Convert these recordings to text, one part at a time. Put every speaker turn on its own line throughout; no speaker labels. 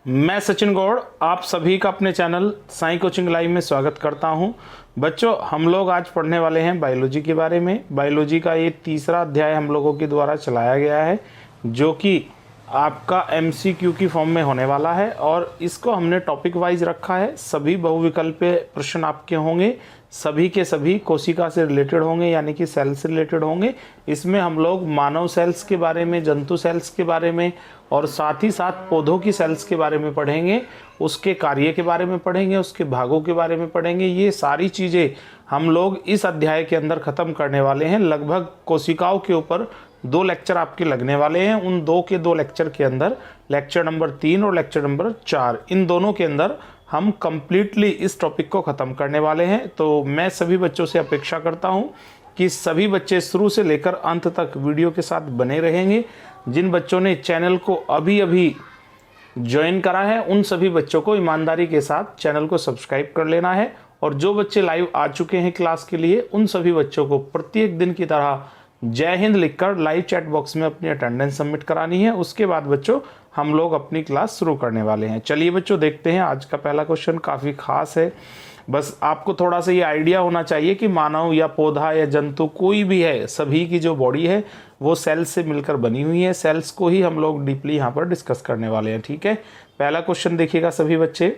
मैं सचिन गौड़ आप सभी का अपने चैनल साई कोचिंग लाइव में स्वागत करता हूं। बच्चों, हम लोग आज पढ़ने वाले हैं बायोलॉजी के बारे में। बायोलॉजी का ये तीसरा अध्याय हम लोगों के द्वारा चलाया गया है, जो कि आपका एमसीक्यू की फॉर्म में होने वाला है और इसको हमने टॉपिक वाइज रखा है। सभी बहुविकल्पीय प्रश्न आपके होंगे, सभी के सभी कोशिका से रिलेटेड होंगे, यानी कि सेल से रिलेटेड होंगे। इसमें हम लोग मानव सेल्स के बारे में, जंतु सेल्स के बारे में और साथ ही साथ पौधों की सेल्स के बारे में पढ़ेंगे, उसके कार्य के बारे में पढ़ेंगे, उसके भागों के बारे में पढ़ेंगे। ये सारी चीज़ें हम लोग इस अध्याय के अंदर ख़त्म करने वाले हैं। लगभग कोशिकाओं के ऊपर 2 लेक्चर आपके लगने वाले हैं। उन 2 लेक्चर के अंदर लेक्चर नंबर 3 और लेक्चर नंबर 4, इन दोनों के अंदर हम कंप्लीटली इस टॉपिक को ख़त्म करने वाले हैं। तो मैं सभी बच्चों से अपेक्षा करता हूं कि सभी बच्चे शुरू से लेकर अंत तक वीडियो के साथ बने रहेंगे। जिन बच्चों ने चैनल को अभी अभी ज्वाइन करा है, उन सभी बच्चों को ईमानदारी के साथ चैनल को सब्सक्राइब कर लेना है। और जो बच्चे लाइव आ चुके हैं क्लास के लिए, उन सभी बच्चों को प्रत्येक दिन की तरह जय हिंद लिखकर लाइव चैट बॉक्स में अपनी अटेंडेंस सबमिट करानी है। उसके बाद बच्चों हम लोग अपनी क्लास शुरू करने वाले हैं। चलिए बच्चों, देखते हैं आज का पहला क्वेश्चन। काफ़ी खास है, बस आपको थोड़ा सा ये आइडिया होना चाहिए कि मानव या पौधा या जंतु कोई भी है, सभी की जो बॉडी है वो सेल्स से मिलकर बनी हुई है। सेल्स को ही हम लोग डीपली यहाँ पर डिस्कस करने वाले हैं। ठीक है, पहला क्वेश्चन देखिएगा सभी बच्चे।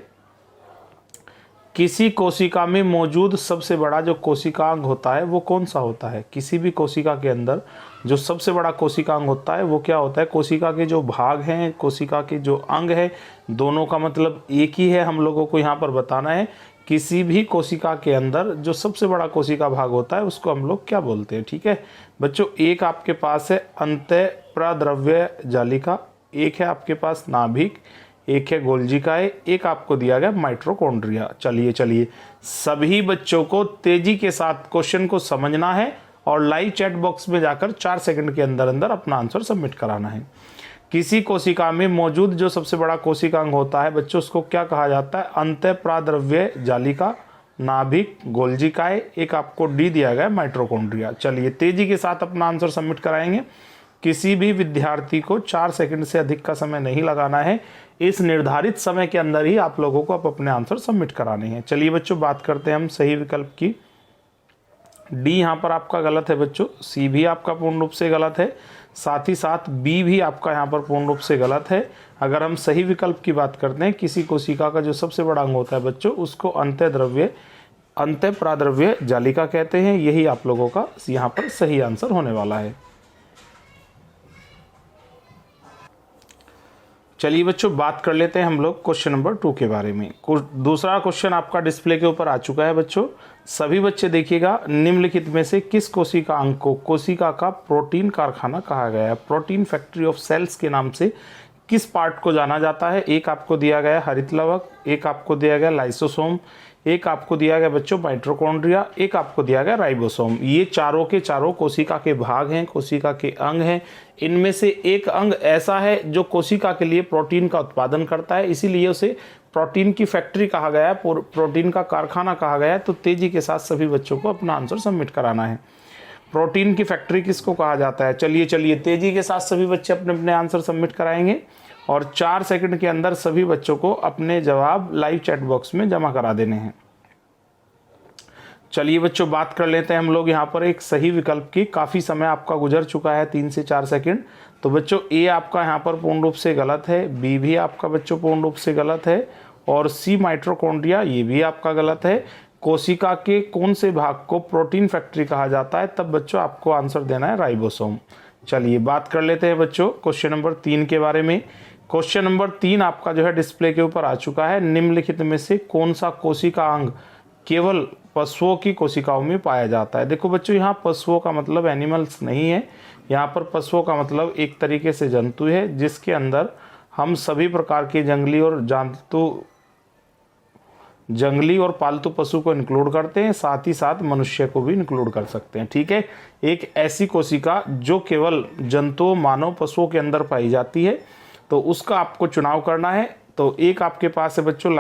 किसी कोशिका में मौजूद सबसे बड़ा जो कोशिकांग होता है वो कौन सा होता है? किसी भी कोशिका के अंदर जो सबसे बड़ा कोशिकांग होता है वो क्या होता है? कोशिका के जो भाग हैं, कोशिका के जो अंग है, दोनों का मतलब एक ही है। हम लोगों को यहाँ पर बताना है किसी भी कोशिका के अंदर जो सबसे बड़ा कोशिका भाग होता है उसको हम लोग क्या बोलते हैं। ठीक है बच्चों, एक आपके पास है अंतःप्रद्रव्य जालिका, एक है आपके पास नाभिक, एक है गोल्जिकाएं, एक आपको दिया गया माइटोकॉन्ड्रिया। चलिए सभी बच्चों को तेजी के साथ क्वेश्चन को समझना है और लाइव चैट बॉक्स में जाकर 4 सेकंड के अंदर अंदर अपना आंसर सबमिट कराना है। किसी कोशिका में मौजूद जो सबसे बड़ा कोशिकांग होता है बच्चों, उसको क्या कहा जाता है? अंतःप्रद्रव्य जालिका, नाभिक, गोल्जिकाएं, एक आपको डी दिया गया माइटोकॉन्ड्रिया। चलिए तेजी के साथ अपना आंसर सबमिट कराएंगे। किसी भी विद्यार्थी को 4 सेकंड से अधिक का समय नहीं लगाना है। इस निर्धारित समय के अंदर ही आप लोगों को अपने आंसर सबमिट कराने हैं। चलिए बच्चों, बात करते हैं हम सही विकल्प की। डी यहाँ पर आपका गलत है बच्चों, सी भी आपका पूर्ण रूप से गलत है, साथ ही साथ बी भी आपका यहाँ पर पूर्ण रूप से गलत है। अगर हम सही विकल्प की बात करते हैं, किसी कोशिका का जो सबसे बड़ा अंग होता है बच्चों, उसको अंतःप्रद्रव्य जालिका कहते हैं। यही आप लोगों का यहाँ पर सही आंसर होने वाला है। चलिए बच्चों, बात कर लेते हैं हम लोग क्वेश्चन नंबर 2 के बारे में। दूसरा क्वेश्चन आपका डिस्प्ले के ऊपर आ चुका है बच्चों। सभी बच्चे देखिएगा, निम्नलिखित में से किस कोशिका अंग को कोशिका का प्रोटीन कारखाना कहा गया है? प्रोटीन फैक्ट्री ऑफ सेल्स के नाम से किस पार्ट को जाना जाता है? एक आपको दिया गया हरित लवक, एक आपको दिया गया लाइसोसोम, एक आपको दिया गया बच्चों माइटोकॉन्ड्रिया, एक आपको दिया गया राइबोसोम। ये चारों के चारों कोशिका के भाग हैं, कोशिका के अंग हैं। इनमें से एक अंग ऐसा है जो कोशिका के लिए प्रोटीन का उत्पादन करता है, इसीलिए उसे प्रोटीन की फैक्ट्री कहा गया है, प्रोटीन का कारखाना कहा गया है। तो तेजी के साथ सभी बच्चों को अपना आंसर सबमिट कराना है। प्रोटीन की फैक्ट्री किसको कहा जाता है? चलिए तेजी के साथ सभी बच्चे अपने अपने आंसर सबमिट कराएंगे और 4 सेकंड के अंदर सभी बच्चों को अपने जवाब लाइव चैट बॉक्स में जमा करा देने हैं। चलिए बच्चों, बात कर लेते हैं हम लोग यहाँ पर एक सही विकल्प की। काफ़ी समय आपका गुजर चुका है, 3 से 4 सेकंड। तो बच्चों ए आपका यहाँ पर पूर्ण रूप से गलत है, बी भी आपका बच्चों पूर्ण रूप से गलत है और सी माइटोकॉन्ड्रिया ये भी आपका गलत है। कोशिका के कौन से भाग को प्रोटीन फैक्ट्री कहा जाता है? तब बच्चों आपको आंसर देना है राइबोसोम। चलिए बात कर लेते हैं बच्चों क्वेश्चन नंबर 3 के बारे में। क्वेश्चन नंबर 3 आपका जो है डिस्प्ले के ऊपर आ चुका है। निम्नलिखित में से कौन सा कोशिका अंग केवल पशुओं की कोशिकाओं में पाया जाता है? देखो बच्चों, यहाँ पशुओं का मतलब एनिमल्स नहीं है, यहाँ पर पशुओं का मतलब एक तरीके से जंतु है, जिसके अंदर हम सभी प्रकार के जंगली और पालतू पशु को इंक्लूड करते हैं, साथ ही साथ मनुष्य को भी इंक्लूड कर सकते हैं। ठीक है, एक ऐसी कोशिका जो केवल जंतुओं, मानव, पशुओं के अंदर पाई जाती है, तो उसका आपको चुनाव करना है। तो एक आपके पास है बच्चों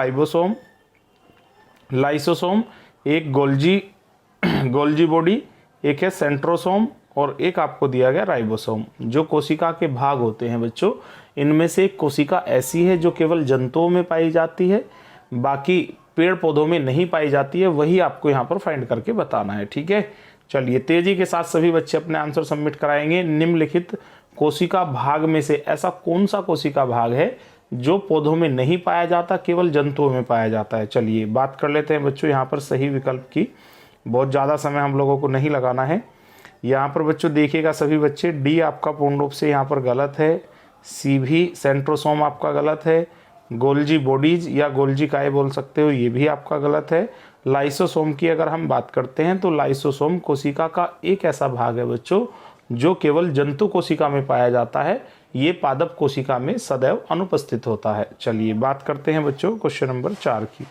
लाइसोसोम, एक गोल्जी बॉडी, एक है सेंट्रोसोम और एक आपको दिया गया राइबोसोम। जो कोशिका के भाग होते हैं बच्चों, इनमें से एक कोशिका ऐसी है जो केवल जंतुओं में पाई जाती है, बाकी पेड़ पौधों में नहीं पाई जाती है, वही आपको यहाँ पर फाइंड करके बताना है। ठीक है, चलिए तेजी के साथ सभी बच्चे अपने आंसर सबमिट कराएंगे। निम्नलिखित कोशिका भाग में से ऐसा कौन सा कोशिका भाग है जो पौधों में नहीं पाया जाता, केवल जंतुओं में पाया जाता है। चलिए बात कर लेते हैं बच्चों यहाँ पर सही विकल्प की। बहुत ज़्यादा समय हम लोगों को नहीं लगाना है। यहाँ पर बच्चों देखिएगा सभी बच्चे, डी आपका पूर्ण रूप से यहाँ पर गलत है, सी भी सेंट्रोसोम आपका गलत है, गोल्जी बॉडीज या गोल्जी काय बोल सकते हो, ये भी आपका गलत है। लाइसोसोम की अगर हम बात करते हैं तो लाइसोसोम कोशिका का एक ऐसा भाग है बच्चों जो केवल जंतु कोशिका में पाया जाता है, ये पादप कोशिका में सदैव अनुपस्थित होता है। चलिए बात करते हैं बच्चों क्वेश्चन नंबर 4 की।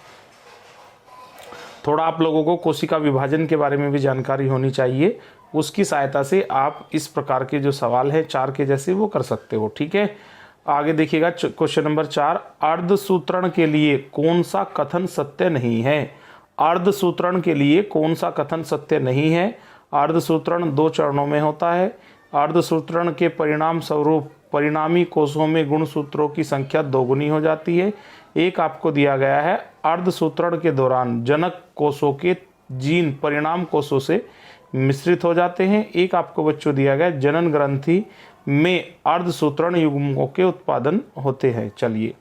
थोड़ा आप लोगों को कोशिका विभाजन के बारे में भी जानकारी होनी चाहिए, उसकी सहायता से आप इस प्रकार के जो सवाल है 4 के जैसे वो कर सकते हो। ठीक है, आगे देखिएगा क्वेश्चन नंबर 4, अर्धसूत्रण के लिए कौन सा कथन सत्य नहीं है। अर्धसूत्रण के लिए कौन सा कथन सत्य नहीं है। अर्धसूत्रण 2 चरणों में होता है। अर्धसूत्रण के परिणाम स्वरूप परिणामी कोषों में गुणसूत्रों की संख्या दोगुनी हो जाती है। एक आपको दिया गया है, अर्धसूत्रण के दौरान जनक कोषों के जीन परिणाम कोषों से मिश्रित हो जाते हैं। एक आपको बच्चों दिया गया, जनन ग्रंथि में अर्धसूत्रण युग्मों के उत्पादन होते हैं। चलिए,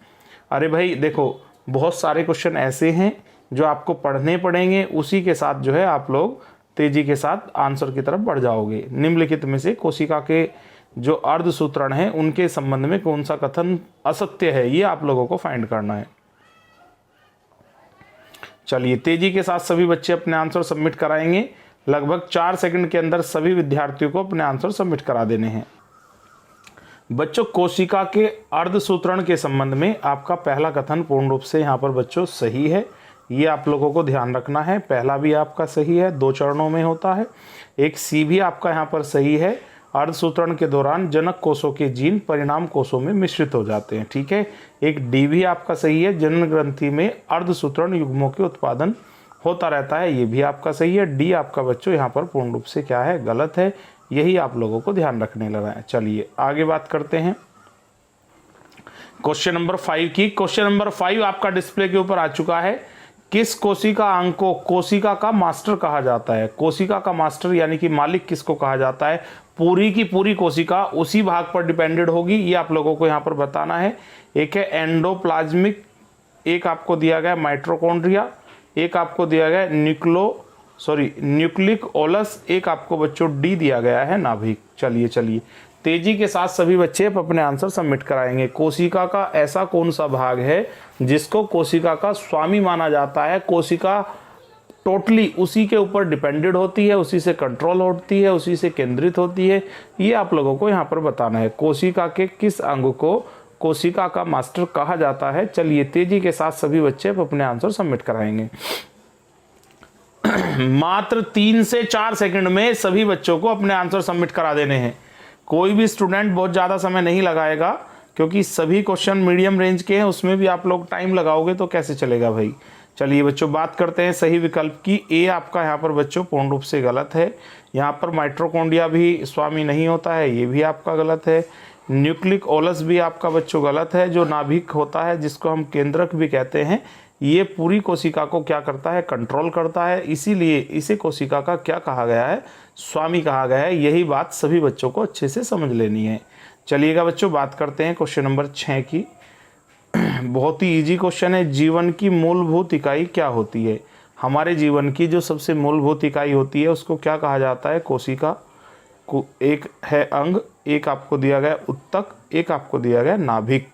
अरे भाई देखो बहुत सारे क्वेश्चन ऐसे हैं जो आपको पढ़ने पड़ेंगे, उसी के साथ जो है आप लोग तेजी के साथ आंसर की तरफ बढ़ जाओगे। निम्नलिखित में से कोशिका के जो अर्धसूत्रण है उनके संबंध में कौन सा कथन असत्य है, ये आप लोगों को फाइंड करना है। चलिए तेजी के साथ सभी बच्चे अपने आंसर सबमिट कराएंगे। लगभग 4 सेकंड के अंदर सभी विद्यार्थियों को अपने आंसर सबमिट करा देने हैं। बच्चों कोशिका के अर्धसूत्रण के संबंध में आपका पहला कथन पूर्ण रूप से यहाँ पर बच्चों सही है, ये आप लोगों को ध्यान रखना है। पहला भी आपका सही है, 2 चरणों में होता है। एक सी भी आपका यहाँ पर सही है, अर्धसूत्रण के दौरान जनक कोषों के जीन परिणाम कोषों में मिश्रित हो जाते हैं। ठीक है, एक डी भी आपका सही है, जनन ग्रंथि में अर्धसूत्रण युग्मों के उत्पादन होता रहता है, ये भी आपका सही है। डी आपका बच्चों यहाँ पर पूर्ण रूप से क्या है, गलत है, यही आप लोगों को ध्यान रखने लगा है। चलिए आगे बात करते हैं क्वेश्चन नंबर 5 की। क्वेश्चन नंबर 5 आपका डिस्प्ले के ऊपर आ चुका है। किस कोशिका अंग को कोशिका का मास्टर कहा जाता है। कोशिका का मास्टर यानी कि मालिक किसको कहा जाता है। पूरी की पूरी कोशिका उसी भाग पर डिपेंडेड होगी, ये आप लोगों को यहाँ पर बताना है। एक है एंडोप्लाज्मिक, एक आपको दिया गया माइटोकॉन्ड्रिया, एक आपको दिया गया न्यूक्लिक ओलस, एक आपको बच्चों डी दिया गया है नाभिक। चलिए तेजी के साथ सभी बच्चे अपने आंसर सबमिट कराएंगे। कोशिका का ऐसा कौन सा भाग है जिसको कोशिका का स्वामी माना जाता है, कोशिका टोटली उसी के ऊपर डिपेंडेड होती है, उसी से कंट्रोल होती है, उसी से केंद्रित होती है, ये आप लोगों को यहाँ पर बताना है। कोशिका के किस अंग को कोशिका का मास्टर कहा जाता है। चलिए तेजी के साथ सभी बच्चे अपने आंसर सबमिट कराएंगे। मात्र 3 से 4 सेकंड में सभी बच्चों को अपने आंसर सबमिट करा देने हैं। कोई भी स्टूडेंट बहुत ज़्यादा समय नहीं लगाएगा, क्योंकि सभी क्वेश्चन मीडियम रेंज के हैं, उसमें भी आप लोग टाइम लगाओगे तो कैसे चलेगा भाई। चलिए बच्चों बात करते हैं सही विकल्प की। ए आपका यहाँ पर बच्चों पूर्ण रूप से गलत है। यहाँ पर माइटोकॉन्ड्रिया भी स्वामी नहीं होता है, ये भी आपका गलत है। न्यूक्लिक ओलस भी आपका बच्चों गलत है, जो नाभिक होता है जिसको हम केंद्रक भी कहते हैं, ये पूरी कोशिका को क्या करता है, कंट्रोल करता है, इसीलिए इसे कोशिका का क्या कहा गया है, स्वामी कहा गया है। यही बात सभी बच्चों को अच्छे से समझ लेनी है। चलिएगा बच्चों बात करते हैं क्वेश्चन नंबर 6 की। बहुत ही इजी क्वेश्चन है। जीवन की मूलभूत इकाई क्या होती है। हमारे जीवन की जो सबसे मूलभूत इकाई होती है उसको क्या कहा जाता है, कोशिका। एक है अंग, एक आपको दिया गया उत्तक, एक आपको दिया गया नाभिक।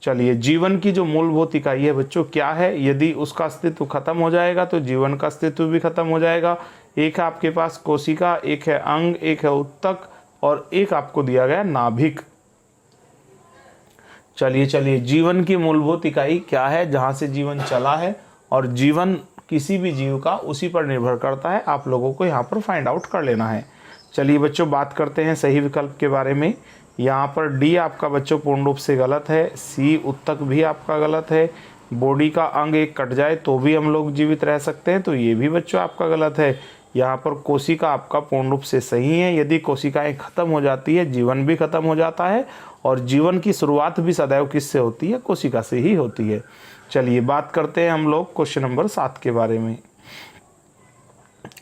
चलिए जीवन की जो मूलभूत इकाई है बच्चों क्या है, यदि उसका अस्तित्व खत्म हो जाएगा तो जीवन का अस्तित्व भी खत्म हो जाएगा। एक है आपके पास कोशिका, एक है अंग, एक है उत्तक और एक आपको दिया गया नाभिक। चलिए जीवन की मूलभूत इकाई क्या है, जहाँ से जीवन चला है, और जीवन किसी भी जीव का उसी पर निर्भर करता है, आप लोगों को यहाँ पर फाइंड आउट कर लेना है। चलिए बच्चों बात करते हैं सही विकल्प के बारे में। यहाँ पर डी आपका बच्चों पूर्ण रूप से गलत है। सी उत्तक भी आपका गलत है। बॉडी का अंग एक कट जाए तो भी हम लोग जीवित रह सकते हैं, तो ये भी बच्चों आपका गलत है। यहाँ पर कोशिका आपका पूर्ण रूप से सही है। यदि कोशिकाएं खत्म हो जाती है, जीवन भी खत्म हो जाता है, और जीवन की शुरुआत भी सदैव किससे होती है? कोशिका से ही होती है। चलिए बात करते हैं हम लोग क्वेश्चन नंबर 7 के बारे में।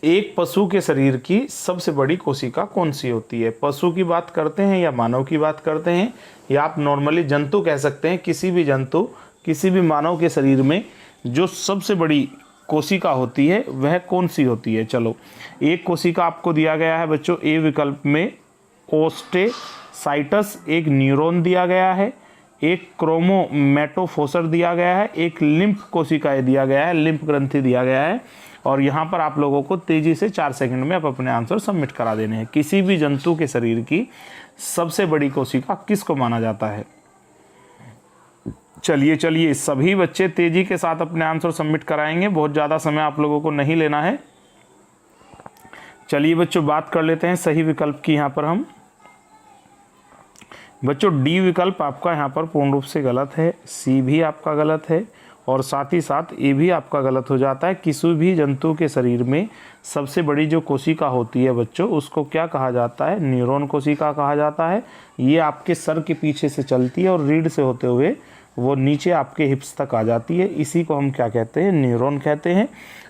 एक पशु के शरीर की सबसे बड़ी कोशिका कौन सी होती है? पशु की बात करते हैं या मानव की बात करते हैं, या आप नॉर्मली जंतु कह सकते हैं। किसी भी जंतु, किसी भी मानव के शरीर में जो सबसे बड़ी कोशिका होती है वह कौन सी होती है? चलो, एक कोशिका आपको दिया गया है बच्चों ए विकल्प में ओस्टेसाइटस, एक न्यूरॉन दिया गया है, एक क्रोमोमेटोफोसर दिया गया है, एक लिम्फ कोशिकाएं दिया गया है, लिम्फ ग्रंथि दिया गया है। और यहाँ पर आप लोगों को तेजी से 4 सेकंड में आप अपने आंसर सबमिट करा देने हैं। किसी भी जंतु के शरीर की सबसे बड़ी कोशिका किसको माना जाता है? चलिए सभी बच्चे तेजी के साथ अपने आंसर सबमिट कराएंगे। बहुत ज़्यादा समय आप लोगों को नहीं लेना है। चलिए बच्चों बात कर लेते हैं सही विकल्प की। यहाँ पर हम बच्चों डी विकल्प आपका यहाँ पर पूर्ण रूप से गलत है, सी भी आपका गलत है, और साथ ही साथ ए भी आपका गलत हो जाता है। किसी भी जंतु के शरीर में सबसे बड़ी जो कोशिका होती है बच्चों, उसको क्या कहा जाता है? न्यूरॉन कोशिका कहा जाता है। ये आपके सर के पीछे से चलती है और रीढ़ से होते हुए वो नीचे आपके हिप्स तक आ जाती है। इसी को हम क्या कहते हैं? न्यूरॉन कहते हैं।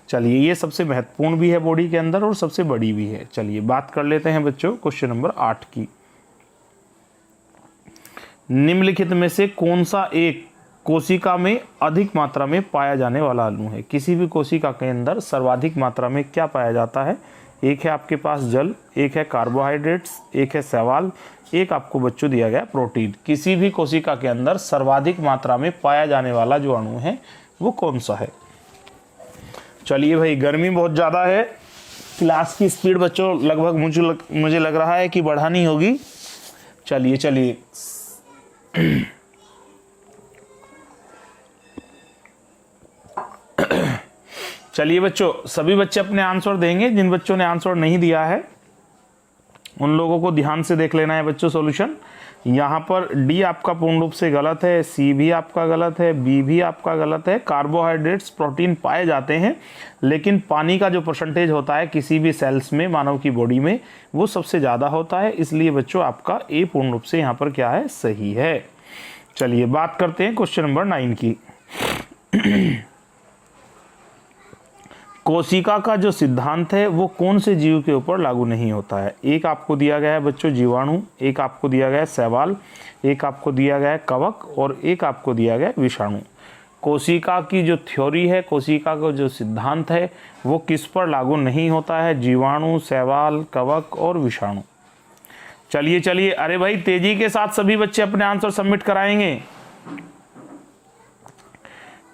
चलिए, ये सबसे महत्वपूर्ण भी है बॉडी के अंदर और सबसे बड़ी भी है। चलिए बात कर लेते हैं बच्चों क्वेश्चन नंबर 8 की। निम्नलिखित में से कौन सा एक कोशिका में अधिक मात्रा में पाया जाने वाला अणु है? किसी भी कोशिका के अंदर सर्वाधिक मात्रा में क्या पाया जाता है? एक है आपके पास जल, एक है कार्बोहाइड्रेट्स, एक है शैवाल, एक आपको बच्चों दिया गया प्रोटीन। किसी भी कोशिका के अंदर सर्वाधिक मात्रा में पाया जाने वाला जो अणु है वो कौन सा है? चलिए भाई, गर्मी बहुत ज़्यादा है, क्लास की स्पीड बच्चों लगभग मुझे लग रहा है कि बढ़ानी होगी। चलिए चलिए बच्चों, सभी बच्चे अपने आंसर देंगे। जिन बच्चों ने आंसर नहीं दिया है उन लोगों को ध्यान से देख लेना है बच्चों सॉल्यूशन। यहाँ पर डी आपका पूर्ण रूप से गलत है, सी भी आपका गलत है, बी भी आपका गलत है। कार्बोहाइड्रेट्स, प्रोटीन पाए जाते हैं, लेकिन पानी का जो परसेंटेज होता है किसी भी सेल्स में, मानव की बॉडी में, वो सबसे ज़्यादा होता है। इसलिए बच्चों आपका ए पूर्ण रूप से यहाँ पर क्या है? सही है। चलिए बात करते हैं क्वेश्चन नंबर 9 की। कोशिका का जो सिद्धांत है वो कौन से जीव के ऊपर लागू नहीं होता है? एक आपको दिया गया है बच्चों जीवाणु, एक आपको दिया गया है शैवाल, एक आपको दिया गया है कवक, और एक आपको दिया गया है विषाणु। कोशिका की जो थ्योरी है, कोशिका का जो सिद्धांत है, वो किस पर लागू नहीं होता है? जीवाणु, शैवाल, कवक और विषाणु। चलिए अरे भाई, तेजी के साथ सभी बच्चे अपने आंसर सबमिट कराएंगे।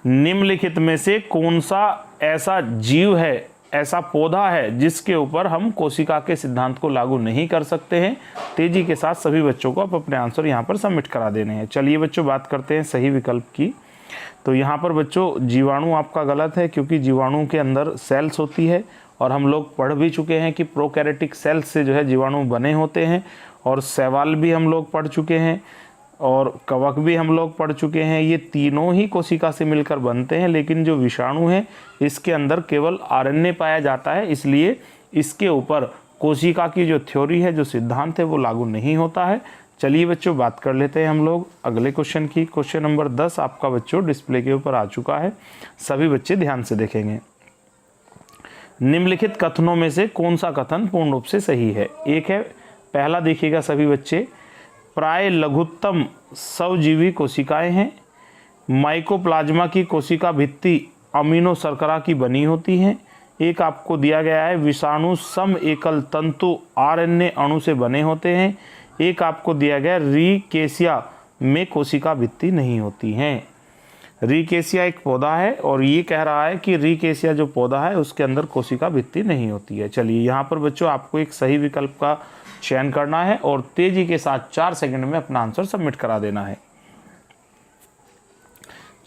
निम्नलिखित में से कौन सा ऐसा जीव है, ऐसा पौधा है जिसके ऊपर हम कोशिका के सिद्धांत को लागू नहीं कर सकते हैं? तेजी के साथ सभी बच्चों को आप अपने आंसर यहाँ पर सबमिट करा देने हैं। चलिए बच्चों बात करते हैं सही विकल्प की। तो यहाँ पर बच्चों जीवाणु आपका गलत है, क्योंकि जीवाणु के अंदर सेल्स होती है, और हम लोग पढ़ भी चुके हैं कि प्रोकैरियोटिक सेल्स से जो है जीवाणु बने होते हैं। और शैवाल भी हम लोग पढ़ चुके हैं, और कवक भी हम लोग पढ़ चुके हैं। ये तीनों ही कोशिका से मिलकर बनते हैं, लेकिन जो विषाणु है इसके अंदर केवल आरएनए पाया जाता है, इसलिए इसके ऊपर कोशिका की जो थ्योरी है, जो सिद्धांत है, वो लागू नहीं होता है। चलिए बच्चों बात कर लेते हैं हम लोग अगले क्वेश्चन की। क्वेश्चन नंबर 10 आपका बच्चों डिस्प्ले के ऊपर आ चुका है, सभी बच्चे ध्यान से देखेंगे। निम्नलिखित कथनों में से कौन सा कथन पूर्ण रूप से सही है? एक है, पहला देखिएगा सभी बच्चे, प्राय लघुत्तम स्वजीवी कोशिकाएं हैं। माइकोप्लाज्मा की कोशिका भित्ति अमीनो शर्करा की बनी होती हैं। एक आपको दिया गया है, विषाणु सम एकल तंतु आरएनए अणु से बने होते हैं। एक आपको दिया गया, रिकेसिया में कोशिका भित्ति नहीं होती हैं। रिकेसिया एक पौधा है, और ये कह रहा है कि रिकेसिया जो पौधा है उसके अंदर कोशिका भित्ति नहीं होती है। चलिए यहाँ पर बच्चों आपको एक सही विकल्प का चयन करना है, और तेजी के साथ 4 सेकंड में अपना आंसर सबमिट करा देना है।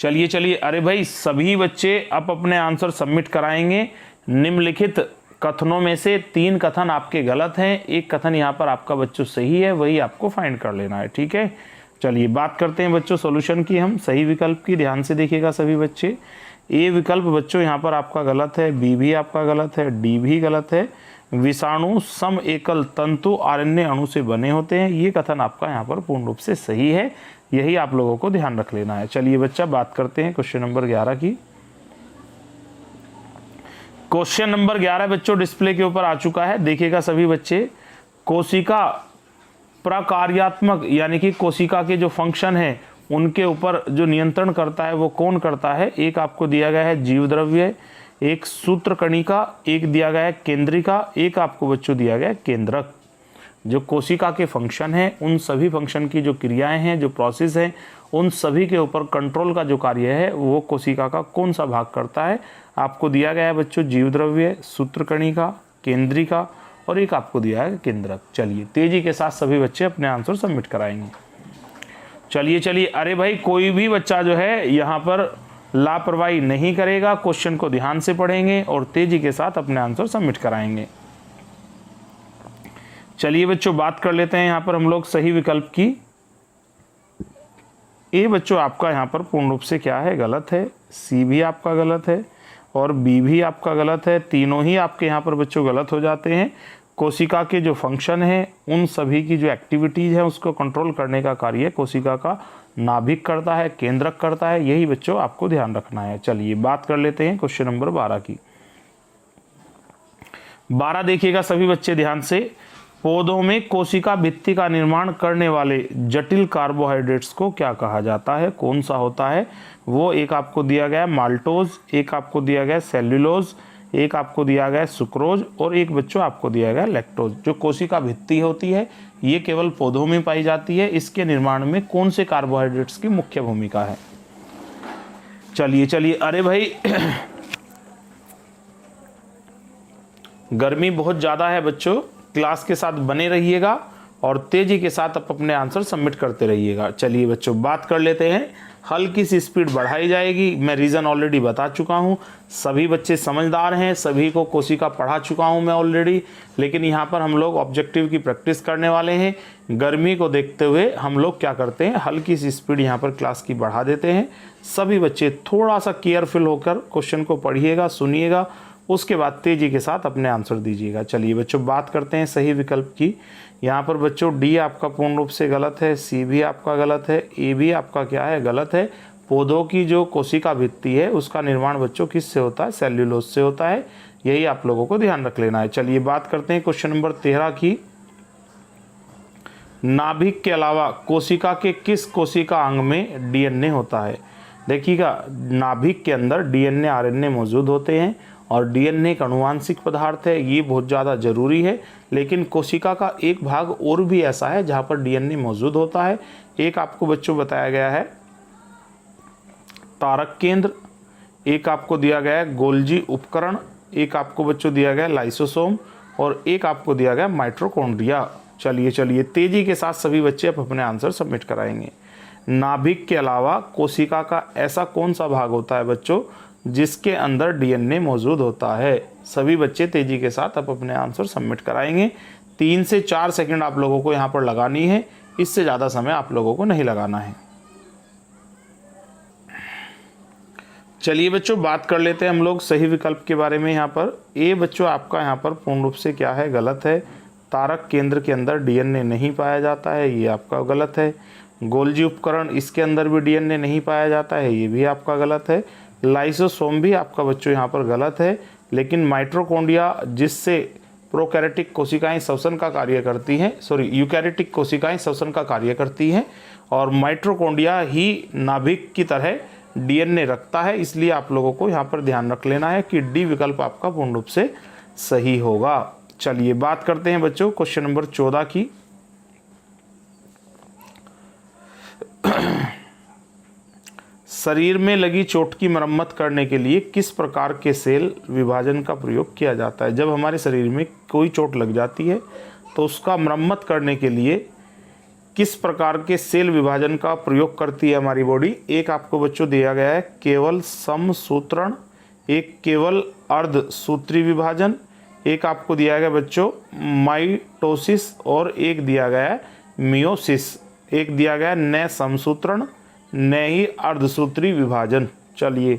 चलिए अरे भाई, सभी बच्चे अब अपने आंसर सबमिट कराएंगे। निम्नलिखित कथनों में से 3 कथन आपके गलत हैं, एक कथन यहाँ पर आपका बच्चों सही है, वही आपको फाइंड कर लेना है। ठीक है, चलिए बात करते हैं बच्चों सॉल्यूशन की, हम सही विकल्प की। ध्यान से देखिएगा सभी बच्चे। ए विकल्प बच्चों यहाँ पर आपका गलत है, बी भी आपका गलत है, डी भी गलत है। विषाणु सम एकल तंतु आरएनए अणु से बने होते हैं, ये कथन आपका यहाँ पर पूर्ण रूप से सही है, यही आप लोगों को ध्यान रख लेना है। चलिए बच्चा बात करते हैं क्वेश्चन नंबर 11 की। क्वेश्चन नंबर 11 बच्चों डिस्प्ले के ऊपर आ चुका है, देखिएगा सभी बच्चे। कोशिका प्रकार्यात्मक यानी कि कोशिका के जो फंक्शन है उनके ऊपर जो नियंत्रण करता है वो कौन करता है? एक आपको दिया गया है जीव द्रव्य, एक सूत्रकणिका, एक दिया गया है केंद्रिका, एक आपको बच्चों दिया गया है केंद्रक। जो कोशिका के फंक्शन हैं उन सभी फंक्शन की जो क्रियाएं हैं, जो प्रोसेस हैं, उन सभी के ऊपर कंट्रोल का जो कार्य है वो कोशिका का कौन सा भाग करता है? आपको दिया गया है बच्चों जीव द्रव्य, सूत्रकणिका, केंद्रिका और एक आपको दिया है केंद्रक। चलिए तेजी के साथ सभी बच्चे अपने आंसर सबमिट कराएंगे। चलिए अरे भाई कोई भी बच्चा जो है यहाँ पर लापरवाही नहीं करेगा, क्वेश्चन को ध्यान से पढ़ेंगे और तेजी के साथ अपने आंसर सबमिट कराएंगे। चलिए बच्चों बात कर लेते हैं यहाँ पर हम लोग सही विकल्प की। ए बच्चों आपका यहाँ पर पूर्ण रूप से क्या है? गलत है। सी भी आपका गलत है और बी भी आपका गलत है। तीनों ही आपके यहाँ पर बच्चों गलत हो जाते हैं। कोशिका के जो फंक्शन है उन सभी की जो एक्टिविटीज़ है उसको कंट्रोल करने का कार्य कोशिका का नाभिक करता है, केंद्रक करता है, यही बच्चों आपको ध्यान रखना है। चलिए बात कर लेते हैं क्वेश्चन नंबर 12 की। 12 देखिएगा सभी बच्चे ध्यान से। पौधों में कोशिका भित्ति का निर्माण करने वाले जटिल कार्बोहाइड्रेट्स को क्या कहा जाता है? कौन सा होता है वो? एक आपको दिया गया है माल्टोज, एक आपको दिया गया है सेल्यूलोज, एक आपको दिया गया है सुक्रोज और एक बच्चों आपको दिया गया है लैक्टोज। जो कोशिका भित्ति होती है ये केवल पौधों में पाई जाती है, इसके निर्माण में कौन से कार्बोहाइड्रेट्स की मुख्य भूमिका है? चलिए अरे भाई गर्मी बहुत ज़्यादा है बच्चों, क्लास के साथ बने रहिएगा और तेजी के साथ आप अपने आंसर सबमिट करते रहिएगा। चलिए बच्चों बात कर लेते हैं। हल्की सी स्पीड बढ़ाई जाएगी, मैं रीज़न ऑलरेडी बता चुका हूं, सभी बच्चे समझदार हैं, सभी को कोशिका पढ़ा चुका हूं मैं ऑलरेडी, लेकिन यहां पर हम लोग ऑब्जेक्टिव की प्रैक्टिस करने वाले हैं। गर्मी को देखते हुए हम लोग क्या करते हैं, हल्की सी स्पीड यहां पर क्लास की बढ़ा देते हैं। सभी बच्चे थोड़ा सा केयरफुल होकर क्वेश्चन को पढ़िएगा, सुनिएगा, उसके बाद तेजी के साथ अपने आंसर दीजिएगा। चलिए बच्चों बात करते हैं सही विकल्प की। यहाँ पर बच्चों डी आपका पूर्ण रूप से गलत है, सी भी आपका गलत है, ए भी आपका क्या है? गलत है। पौधों की जो कोशिका भित्ति है उसका निर्माण बच्चों किससे होता है? सेल्यूलोज से होता है, यही आप लोगों को ध्यान रख लेना है। चलिए बात करते हैं क्वेश्चन नंबर 13 की। नाभिक के अलावा कोशिका के किस कोशिका अंग में डीएनए होता है? देखिएगा नाभिक के अंदर डीएनए आरएनए मौजूद होते हैं और डीएनए एक आनुवांशिक पदार्थ है, ये बहुत ज़्यादा जरूरी है। लेकिन कोशिका का एक भाग और भी ऐसा है जहाँ पर डीएनए मौजूद होता है। एक आपको बच्चों बताया गया है तारक केंद्र, एक आपको दिया गया है गोल्जी उपकरण, एक आपको बच्चों दिया गया है लाइसोसोम और एक आपको दिया गया माइटोकॉन्ड्रिया। चलिए तेजी के साथ सभी बच्चे अब अपने आंसर सबमिट कराएंगे। नाभिक के अलावा कोशिका का ऐसा कौन सा भाग होता है बच्चों जिसके अंदर डीएनए मौजूद होता है? सभी बच्चे तेजी के साथ अब अपने आंसर सबमिट कराएंगे। 3 से 4 सेकंड आप लोगों को यहाँ पर लगानी है, इससे ज़्यादा समय आप लोगों को नहीं लगाना है। चलिए बच्चों बात कर लेते हैं हम लोग सही विकल्प के बारे में। यहाँ पर ए बच्चों आपका यहाँ पर पूर्ण रूप से क्या है? गलत है। तारक केंद्र के अंदर डीएनए नहीं पाया जाता है, ये आपका गलत है। गोल्जी उपकरण इसके अंदर भी डीएनए नहीं पाया जाता है, ये भी आपका गलत है। लाइसोसोम भी आपका बच्चों यहाँ पर गलत है। लेकिन माइटोकॉन्ड्रिया जिससे प्रोकैरियोटिक कोशिकाएं श्वसन का कार्य करती हैं, यूकैरियोटिक कोशिकाएं श्वसन का कार्य करती हैं और माइटोकॉन्ड्रिया ही नाभिक की तरह डीएनए रखता है, इसलिए आप लोगों को यहाँ पर ध्यान रख लेना है कि डी विकल्प आपका पूर्ण रूप से सही होगा। चलिए बात करते हैं बच्चों क्वेश्चन नंबर 14 की। शरीर में लगी चोट की मरम्मत करने के लिए किस प्रकार के सेल विभाजन का प्रयोग किया जाता है? जब हमारे शरीर में कोई चोट लग जाती है तो उसका मरम्मत करने के लिए किस प्रकार के सेल विभाजन का प्रयोग करती है हमारी बॉडी? एक आपको बच्चों दिया गया है केवल समसूत्रण, एक केवल अर्धसूत्री विभाजन, एक आपको दिया गया बच्चों माइटोसिस और एक दिया गया है मियोसिस। एक दिया गया न समसूत्रण न ही अर्धसूत्री विभाजन। चलिए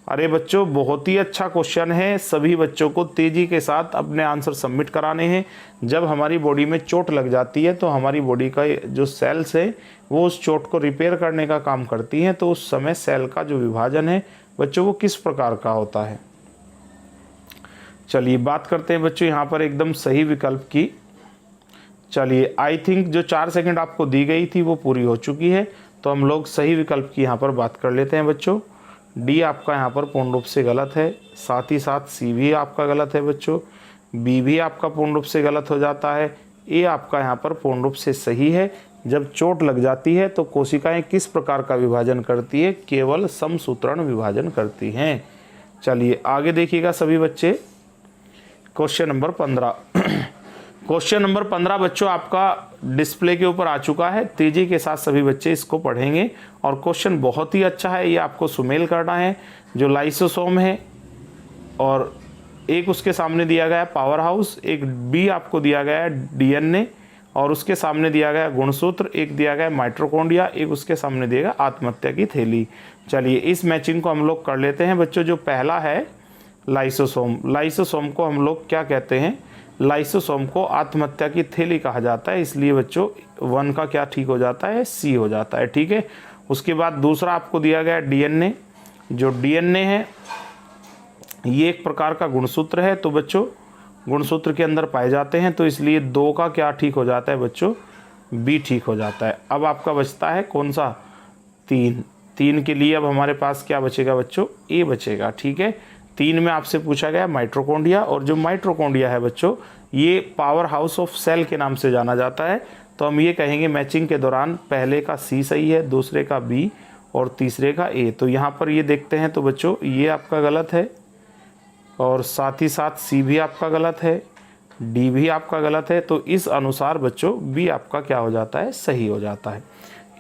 अरे बच्चों बहुत ही अच्छा क्वेश्चन है। सभी बच्चों को तेज़ी के साथ अपने आंसर सबमिट कराने हैं। जब हमारी बॉडी में चोट लग जाती है तो हमारी बॉडी का जो सेल्स है वो उस चोट को रिपेयर करने का काम करती हैं। तो उस समय सेल का जो विभाजन है बच्चों वो किस प्रकार का होता है। चलिए बात करते हैं बच्चों यहाँ पर एकदम सही विकल्प की। चलिए आई थिंक जो 4 सेकंड आपको दी गई थी वो पूरी हो चुकी है, तो हम लोग सही विकल्प की यहाँ पर बात कर लेते हैं बच्चों। डी आपका यहाँ पर पूर्ण रूप से गलत है, साथ ही साथ सी भी आपका गलत है बच्चों, बी भी आपका पूर्ण रूप से गलत हो जाता है, ए आपका यहाँ पर पूर्ण रूप से सही है। जब चोट लग जाती है तो कोशिकाएं किस प्रकार का विभाजन करती है, केवल समसूत्रण विभाजन करती हैं। चलिए आगे देखिएगा सभी बच्चे, क्वेश्चन नंबर 15। क्वेश्चन नंबर 15 बच्चों आपका डिस्प्ले के ऊपर आ चुका है। तेजी के साथ सभी बच्चे इसको पढ़ेंगे और क्वेश्चन बहुत ही अच्छा है। ये आपको सुमेल करना है जो लाइसोसोम है और एक उसके सामने दिया गया है पावर हाउस, एक बी आपको दिया गया है डीएनए और उसके सामने दिया गया गुणसूत्र, एक दिया गया माइटोकॉन्ड्रिया, एक उसके सामने दिया गया आत्महत्या की थैली। चलिए इस मैचिंग को हम लोग कर लेते हैं बच्चों। जो पहला है लाइसोसोम, लाइसोसोम को हम लोग क्या कहते हैं, लाइसोसोम को आत्महत्या की थैली कहा जाता है, इसलिए बच्चों 1 का क्या ठीक हो जाता है, सी हो जाता है। ठीक है, उसके बाद दूसरा आपको दिया गया डीएनए। जो डीएनए है ये एक प्रकार का गुणसूत्र है, तो बच्चों गुणसूत्र के अंदर पाए जाते हैं, तो इसलिए 2 का क्या ठीक हो जाता है बच्चों, बी ठीक हो जाता है। अब आपका बचता है कौन सा, 3 के लिए अब हमारे पास क्या बचेगा बच्चों, ए बचेगा। ठीक है, 3 में आपसे पूछा गया माइटोकॉन्ड्रिया, और जो माइटोकॉन्ड्रिया है बच्चों ये पावर हाउस ऑफ सेल के नाम से जाना जाता है। तो हम ये कहेंगे मैचिंग के दौरान पहले का सी सही है, दूसरे का बी और तीसरे का ए। तो यहाँ पर ये देखते हैं तो बच्चों ये आपका गलत है और साथ ही साथ सी भी आपका गलत है, डी भी आपका गलत है। तो इस अनुसार बच्चों बी आपका क्या हो जाता है, सही हो जाता है।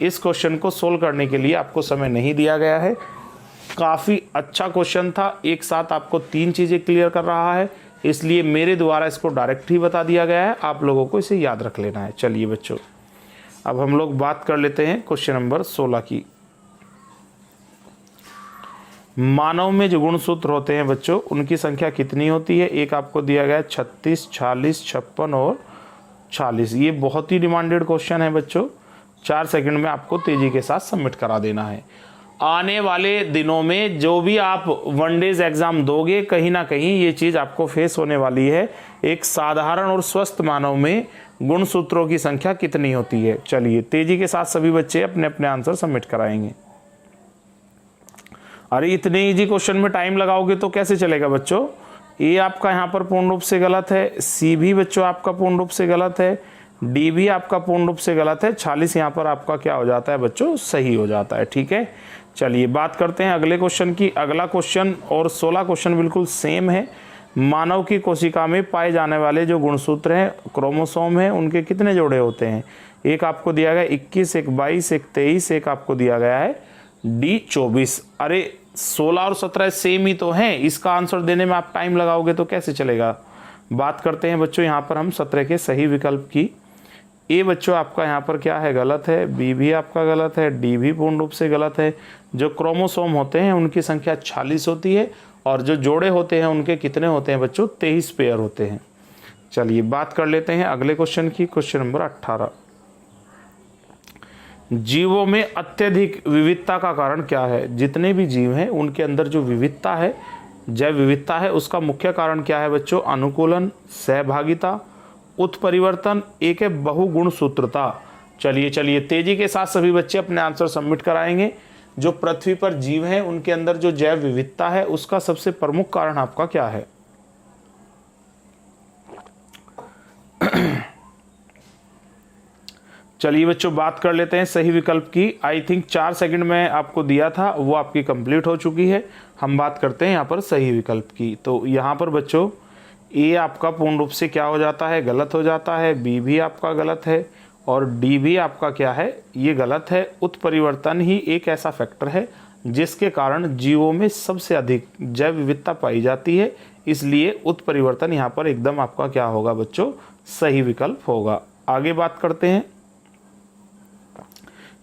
इस क्वेश्चन को सोल्व करने के लिए आपको समय नहीं दिया गया है। काफ़ी अच्छा क्वेश्चन था, एक साथ आपको 3 चीज़ें क्लियर कर रहा है, इसलिए मेरे द्वारा इसको डायरेक्ट ही बता दिया गया है, आप लोगों को इसे याद रख लेना है। चलिए बच्चों अब हम लोग बात कर लेते हैं क्वेश्चन नंबर 16 की। मानव में जो गुणसूत्र होते हैं बच्चों उनकी संख्या कितनी होती है। एक आपको दिया गया है 36, 40, 56 और 40। ये बहुत ही डिमांडेड क्वेश्चन है बच्चों। 4 सेकंड में आपको तेजी के साथ सबमिट करा देना है। आने वाले दिनों में जो भी आप वनडेज एग्जाम दोगे कहीं ना कहीं ये चीज़ आपको फेस होने वाली है। एक साधारण और स्वस्थ मानव में गुणसूत्रों की संख्या कितनी होती है। चलिए तेजी के साथ सभी बच्चे अपने अपने आंसर सबमिट कराएंगे। अरे इतने इजी क्वेश्चन में टाइम लगाओगे तो कैसे चलेगा बच्चों। ए आपका यहाँ पर पूर्ण रूप से गलत है, सी भी बच्चों आपका पूर्ण रूप से गलत है, डी भी आपका पूर्ण रूप से गलत है, 40 यहाँ पर आपका क्या हो जाता है बच्चों, सही हो जाता है। ठीक है, चलिए बात करते हैं अगले क्वेश्चन की। अगला क्वेश्चन और 16 क्वेश्चन बिल्कुल सेम है। मानव की कोशिका में पाए जाने वाले जो गुणसूत्र हैं, क्रोमोसोम हैं, उनके कितने जोड़े होते हैं। एक आपको दिया गया 21, एक 22, एक 23, एक आपको दिया गया है डी 24। अरे 16 और 17 सेम ही तो हैं, इसका आंसर देने में आप टाइम लगाओगे तो कैसे चलेगा। बात करते हैं बच्चों यहाँ पर हम 17 के सही विकल्प की। ए बच्चों आपका यहाँ पर क्या है, गलत है, बी भी आपका गलत है, डी भी पूर्ण रूप से गलत है। जो क्रोमोसोम होते हैं उनकी संख्या 40 होती है और जो जोड़े होते हैं उनके कितने होते हैं बच्चों, 23 पेयर होते हैं। चलिए बात कर लेते हैं अगले क्वेश्चन की, क्वेश्चन नंबर 18। जीवों में अत्यधिक विविधता का कारण क्या है। जितने भी जीव हैं उनके अंदर जो विविधता है, जैव विविधता है, उसका मुख्य कारण क्या है बच्चों, अनुकूलन, सहभागिता, उत्परिवर्तन, एक है बहुगुणसूत्रता। चलिए तेजी के साथ सभी बच्चे अपने आंसर सबमिट कराएंगे। जो पृथ्वी पर जीव हैं उनके अंदर जो जैव विविधता है उसका सबसे प्रमुख कारण आपका क्या है। चलिए बच्चों बात कर लेते हैं सही विकल्प की। आई थिंक 4 सेकंड में आपको दिया था वो आपकी कंप्लीट हो चुकी है। हम बात करते हैं यहाँ पर सही विकल्प की। तो यहाँ पर बच्चों ए आपका पूर्ण रूप से क्या हो जाता है, गलत हो जाता है, बी भी आपका गलत है और डी भी आपका क्या है, ये गलत है। उत्परिवर्तन ही एक ऐसा फैक्टर है जिसके कारण जीवों में सबसे अधिक जैव विविधता पाई जाती है, इसलिए उत्परिवर्तन यहाँ पर एकदम आपका क्या होगा बच्चों, सही विकल्प होगा। आगे बात करते हैं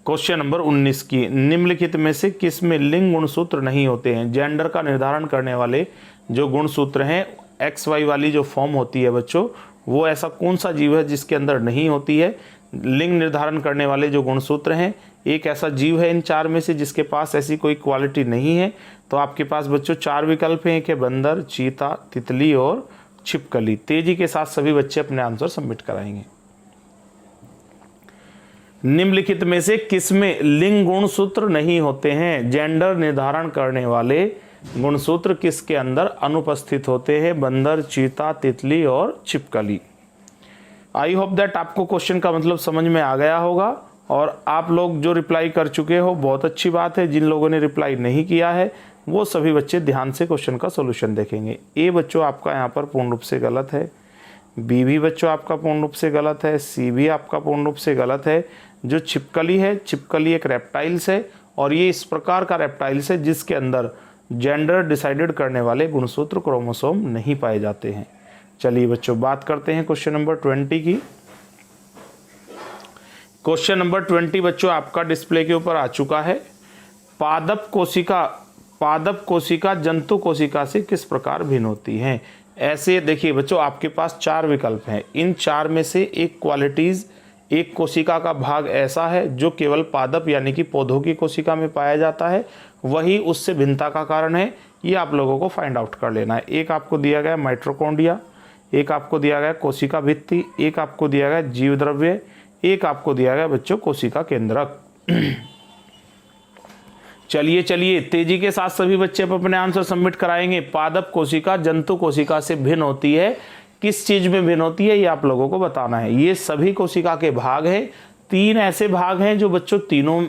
क्वेश्चन नंबर 19 की, निम्नलिखित में से किस में लिंग गुणसूत्र नहीं होते हैं? जेंडर का निर्धारण करने वाले जो गुणसूत्र हैं, एक्स वाई वाली जो फॉर्म होती है बच्चों, वो ऐसा कौन सा जीव है जिसके अंदर नहीं होती है? लिंग निर्धारण करने वाले जो गुणसूत्र हैं, एक ऐसा जीव है इन चार में से जिसके पास ऐसी कोई क्वालिटी नहीं है। तो आपके पास बच्चों चार विकल्प हैं, एक है बंदर, चीता, तितली और छिपकली। तेजी के साथ सभी बच्चे अपने आंसर सबमिट कराएंगे। निम्नलिखित में से किसमें लिंग गुणसूत्र नहीं होते हैं? जेंडर निर्धारण करने वाले गुणसूत्र किसके अंदर अनुपस्थित होते हैं? बंदर, चीता, तितली और छिपकली। आई होप दैट आपको क्वेश्चन का मतलब समझ में आ गया होगा, और आप लोग जो रिप्लाई कर चुके हो बहुत अच्छी बात है। जिन लोगों ने रिप्लाई नहीं किया है वो सभी बच्चे ध्यान से क्वेश्चन का सॉल्यूशन देखेंगे। ए बच्चों आपका यहाँ पर पूर्ण रूप से गलत है, बी भी बच्चों आपका पूर्ण रूप से गलत है, सी भी आपका पूर्ण रूप से गलत है। जो छिपकली है, छिपकली एक रेप्टाइल्स है, और ये इस प्रकार का रेप्टाइल्स है जिसके अंदर जेंडर डिसाइडेड करने वाले गुणसूत्र क्रोमोसोम नहीं पाए जाते हैं। चलिए बच्चों बात करते हैं क्वेश्चन नंबर 20 की। क्वेश्चन नंबर 20 बच्चों आपका डिस्प्ले के ऊपर आ चुका है। पादप कोशिका जंतु कोशिका से किस प्रकार भिन्न होती हैं? ऐसे देखिए बच्चों, आपके पास चार विकल्प हैं। इन चार में से एक क्वालिटीज, एक कोशिका का भाग ऐसा है जो केवल पादप यानी कि पौधों की कोशिका में पाया जाता है, वही उससे भिन्नता का कारण है। ये आप लोगों को फाइंड आउट कर लेना है। एक आपको दिया गया माइटोकॉन्ड्रिया, एक आपको दिया गया कोशिका भित्ति, एक आपको दिया गया जीव द्रव्य, एक आपको दिया गया बच्चों कोशिका केंद्रक। चलिए तेजी के साथ सभी बच्चे अपने आंसर सबमिट कराएंगे। पादप कोशिका जंतु कोशिका से भिन्न होती है, किस चीज में भिन्न होती है ये आप लोगों को बताना है। ये सभी कोशिका के भाग हैं। तीन ऐसे भाग हैं जो बच्चों तीनों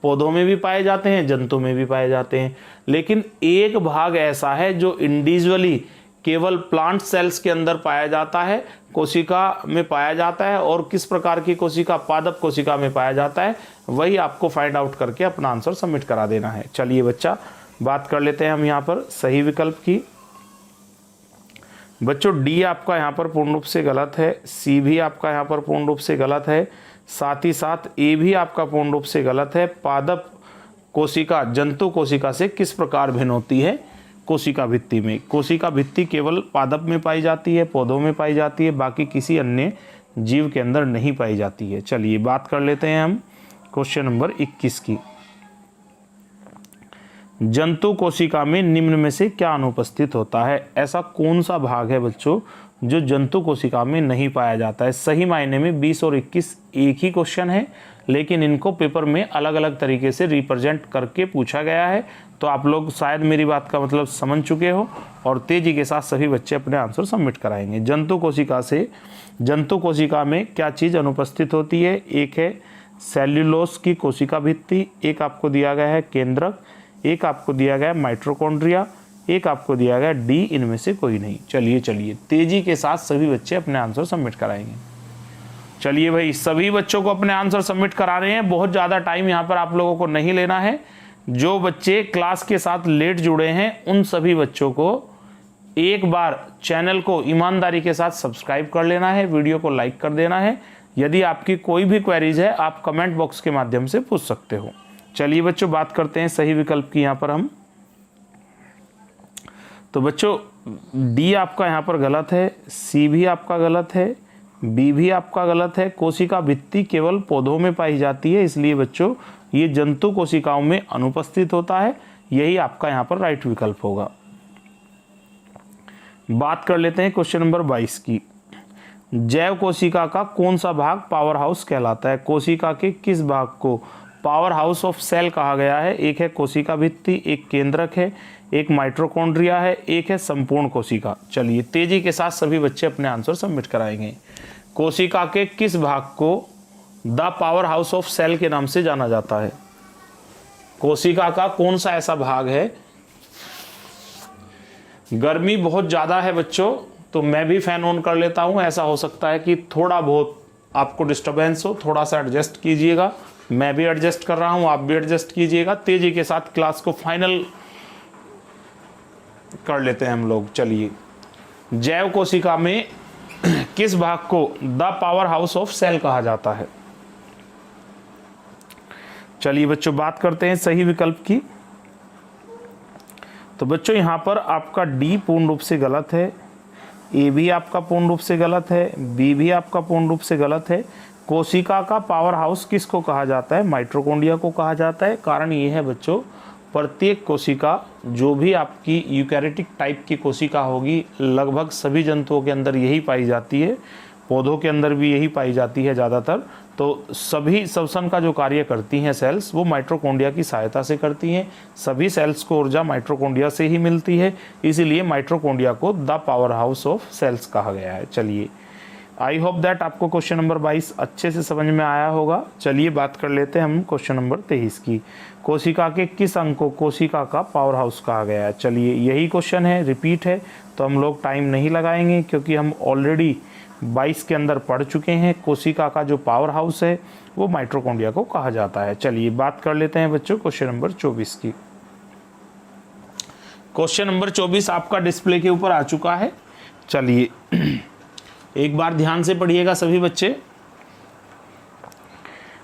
पौधों में भी पाए जाते हैं, जंतु में भी पाए जाते हैं, लेकिन एक भाग ऐसा है जो इंडिविजुअली केवल प्लांट सेल्स के अंदर पाया जाता है, कोशिका में पाया जाता है। और किस प्रकार की कोशिका? पादप कोशिका में पाया जाता है। वही आपको फाइंड आउट करके अपना आंसर सबमिट करा देना है। चलिए बच्चा बात कर लेते हैं हम यहाँ पर सही विकल्प की। बच्चों डी आपका यहाँ पर पूर्ण रूप से गलत है, सी भी आपका यहाँ पर पूर्ण रूप से गलत है, साथ ही साथ ए भी आपका पूर्ण रूप से गलत है। पादप कोशिका जंतु कोशिका से किस प्रकार भिन्न होती है? कोशिका भित्ति में। कोशिका भित्ति केवल पादप में पाई जाती है, पौधों में पाई जाती है, बाकी किसी अन्य जीव के अंदर नहीं पाई जाती है। चलिए बात कर लेते हैं हम क्वेश्चन नंबर 21 की। जंतु कोशिका में निम्न में से क्या अनुपस्थित होता है? ऐसा कौन सा भाग है बच्चों जो जंतु कोशिका में नहीं पाया जाता है? सही मायने में 20 और 21 एक ही क्वेश्चन है, लेकिन इनको पेपर में अलग अलग तरीके से रिप्रेजेंट करके पूछा गया है। तो आप लोग शायद मेरी बात का मतलब समझ चुके हो, और तेजी के साथ सभी बच्चे अपने आंसर सबमिट कराएंगे। जंतु कोशिका में क्या चीज़ अनुपस्थित होती है? एक है सेल्यूलोस की कोशिका भित्ति, एक आपको दिया गया है केंद्रक, एक आपको दिया गया है माइटोकॉन्ड्रिया, एक आपको दिया गया डी। इनमें से कोई नहीं। चलिए तेजी के साथ सभी बच्चे अपने आंसर सबमिट कराएंगे। चलिए भाई सभी बच्चों को अपने आंसर सबमिट करा रहे हैं। बहुत ज़्यादा टाइम यहाँ पर आप लोगों को नहीं लेना है। जो बच्चे क्लास के साथ लेट जुड़े हैं उन सभी बच्चों को एक बार चैनल को ईमानदारी के साथ सब्सक्राइब कर लेना है, वीडियो को लाइक कर देना है। यदि आपकी कोई भी क्वेरीज है आप कमेंट बॉक्स के माध्यम से पूछ सकते हो। चलिए बच्चों बात करते हैं सही विकल्प की यहाँ पर हम। तो बच्चों डी आपका यहाँ पर गलत है, सी भी आपका गलत है, बी भी आपका गलत है। कोशिका भित्ति केवल पौधों में पाई जाती है, इसलिए बच्चों ये जंतु कोशिकाओं में अनुपस्थित होता है। यही आपका यहाँ पर राइट विकल्प होगा। बात कर लेते हैं क्वेश्चन नंबर 22 की। जैव कोशिका का कौन सा भाग पावर हाउस कहलाता है? कोशिका के किस भाग को पावर हाउस ऑफ सेल कहा गया है? एक है कोशिका भित्ति, एक केंद्रक है, एक माइटोकॉन्ड्रिया है, एक है संपूर्ण कोशिका। चलिए तेजी के साथ सभी बच्चे अपने आंसर सबमिट कराएंगे। कोशिका के किस भाग को the powerhouse of cell के नाम से जाना जाता है? कोशिका का कौन सा ऐसा भाग है? गर्मी बहुत ज़्यादा है बच्चों, तो मैं भी फैन ऑन कर लेता हूं। ऐसा हो सकता है कि थोड़ा बहुत आपको डिस्टर्बेंस हो, थोड़ा सा एडजस्ट कीजिएगा। मैं भी एडजस्ट कर रहा हूं, आप भी एडजस्ट कीजिएगा। तेजी के साथ क्लास को फाइनल कर लेते हैं हम लोग। चलिए जैव कोशिका में किस भाग को the powerhouse of cell कहा जाता है? चलिए बच्चों बात करते हैं सही विकल्प की। तो बच्चों यहाँ पर आपका डी पूर्ण रूप से गलत है, ए भी आपका पूर्ण रूप से गलत है, बी भी आपका पूर्ण रूप से गलत है। कोशिका का पावर हाउस किसको कहा जाता है? माइटोकॉन्ड्रिया को कहा जाता है। कारण ये है बच्चों, प्रत्येक कोशिका, जो भी आपकी यूकैरियोटिक टाइप की कोशिका होगी, लगभग सभी जंतुओं के अंदर यही पाई जाती है, पौधों के अंदर भी यही पाई जाती है ज़्यादातर। तो सभी श्वसन का जो कार्य करती हैं सेल्स, वो माइटोकॉन्ड्रिया की सहायता से करती हैं। सभी सेल्स को ऊर्जा माइटोकॉन्ड्रिया से ही मिलती है, इसीलिए माइटोकॉन्ड्रिया को the powerhouse of cells कहा गया है। चलिए, आई होप दैट आपको क्वेश्चन नंबर 22 अच्छे से समझ में आया होगा। चलिए बात कर लेते हैं हम क्वेश्चन नंबर 23 की। कोशिका के किस अंग को कोशिका का पावर हाउस कहा गया है? चलिए, यही क्वेश्चन है, रिपीट है, तो हम लोग टाइम नहीं लगाएंगे क्योंकि हम ऑलरेडी 22 के अंदर पढ़ चुके हैं। कोशिका का जो पावर हाउस है वो माइटोकॉन्ड्रिया को कहा जाता है। चलिए बात कर लेते हैं बच्चों क्वेश्चन नंबर 24 की। क्वेश्चन नंबर 24 आपका डिस्प्ले के ऊपर आ चुका है। चलिए एक बार ध्यान से पढ़िएगा सभी बच्चे।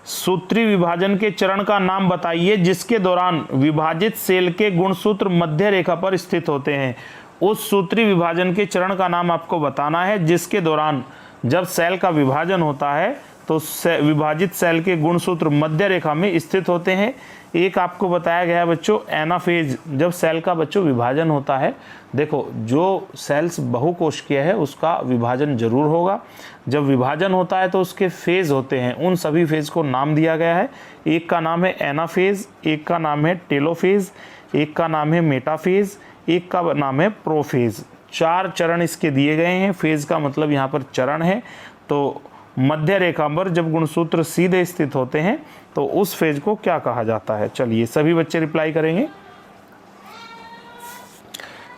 सूत्री विभाजन के चरण का नाम बताइए जिसके दौरान विभाजित सेल के गुणसूत्र मध्य रेखा पर स्थित होते हैं। उस सूत्री विभाजन के चरण का नाम आपको बताना है जिसके दौरान जब सेल का विभाजन होता है तो विभाजित सेल के गुणसूत्र मध्य रेखा में स्थित होते हैं। एक आपको बताया गया है बच्चों एनाफेज, जब सेल का बच्चों विभाजन होता है, देखो जो सेल्स बहुकोशिकीय है उसका विभाजन जरूर होगा। जब विभाजन होता है तो उसके फेज होते हैं, उन सभी फेज को नाम दिया गया है। एक का नाम है एनाफेज, एक का नाम है टेलोफेज, एक का नाम है मेटाफेज, एक का नाम है प्रोफेज। 4 चरण इसके दिए गए हैं। फेज का मतलब यहाँ पर चरण है। तो मध्य रेखा पर जब गुणसूत्र सीधे स्थित होते हैं तो उस फेज को क्या कहा जाता है? चलिए सभी बच्चे रिप्लाई करेंगे।